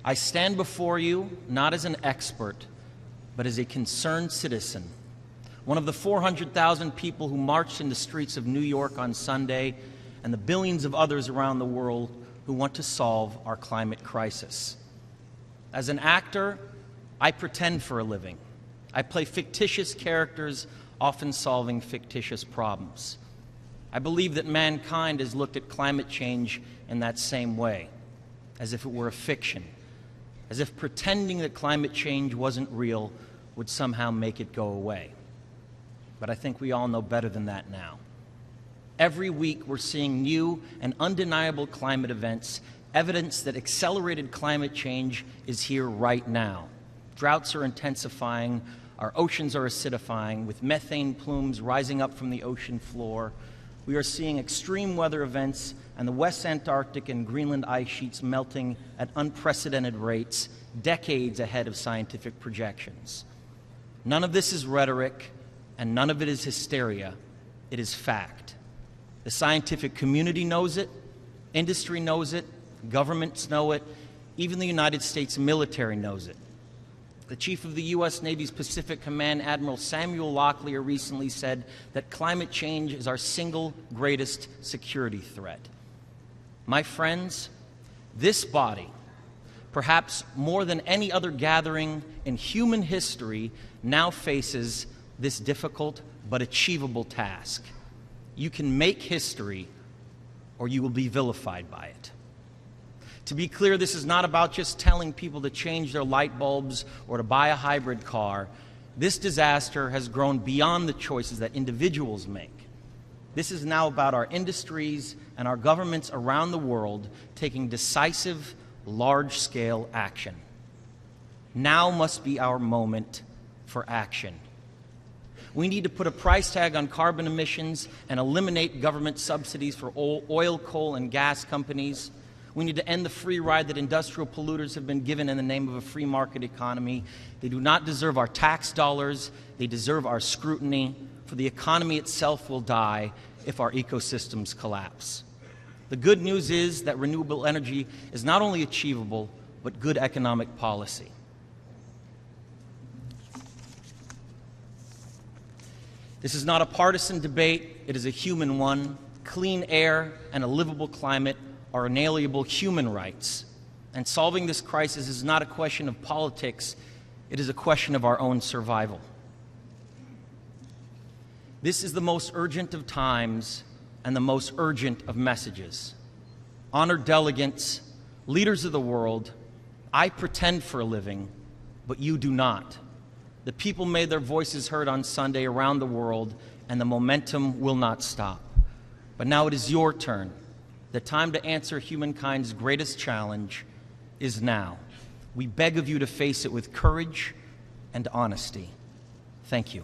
I stand before you not as an expert, but as a concerned citizen, one of the 400,000 people who marched in the streets of New York on Sunday, and the billions of others around the world who want to solve our climate crisis. As an actor, I pretend for a living. I play fictitious characters, often solving fictitious problems. I believe that mankind has looked at climate change in that same way, as if it were a fiction, as if pretending that climate change wasn't real would somehow make it go away. But I think we all know better than that now. Every week we're seeing new and undeniable climate events, evidence that accelerated climate change is here right now. Droughts are intensifying, our oceans are acidifying, with methane plumes rising up from the ocean floor. We are seeing extreme weather events and the West Antarctic and Greenland ice sheets melting at unprecedented rates, decades ahead of scientific projections. None of this is rhetoric, and none of it is hysteria. It is fact. The scientific community knows it, industry knows it, governments know it, even the United States military knows it. The chief of the U.S. Navy's Pacific Command, Admiral Samuel Locklear, recently said that climate change is our single greatest security threat. My friends, this body, perhaps more than any other gathering in human history, now faces this difficult but achievable task. You can make history, or you will be vilified by it. To be clear, this is not about just telling people to change their light bulbs or to buy a hybrid car. This disaster has grown beyond the choices that individuals make. This is now about our industries and our governments around the world taking decisive, large-scale action. Now must be our moment for action. We need to put a price tag on carbon emissions and eliminate government subsidies for oil, coal, and gas companies. We need to end the free ride that industrial polluters have been given in the name of a free market economy. They do not deserve our tax dollars. They deserve our scrutiny, for the economy itself will die if our ecosystems collapse. The good news is that renewable energy is not only achievable, but good economic policy. This is not a partisan debate. It is a human one. Clean air and a livable climate are inalienable human rights. And solving this crisis is not a question of politics. It is a question of our own survival. This is the most urgent of times and the most urgent of messages. Honored delegates, leaders of the world, I pretend for a living, but you do not. The people made their voices heard on Sunday around the world, and the momentum will not stop. But now it is your turn. The time to answer humankind's greatest challenge is now. We beg of you to face it with courage and honesty. Thank you.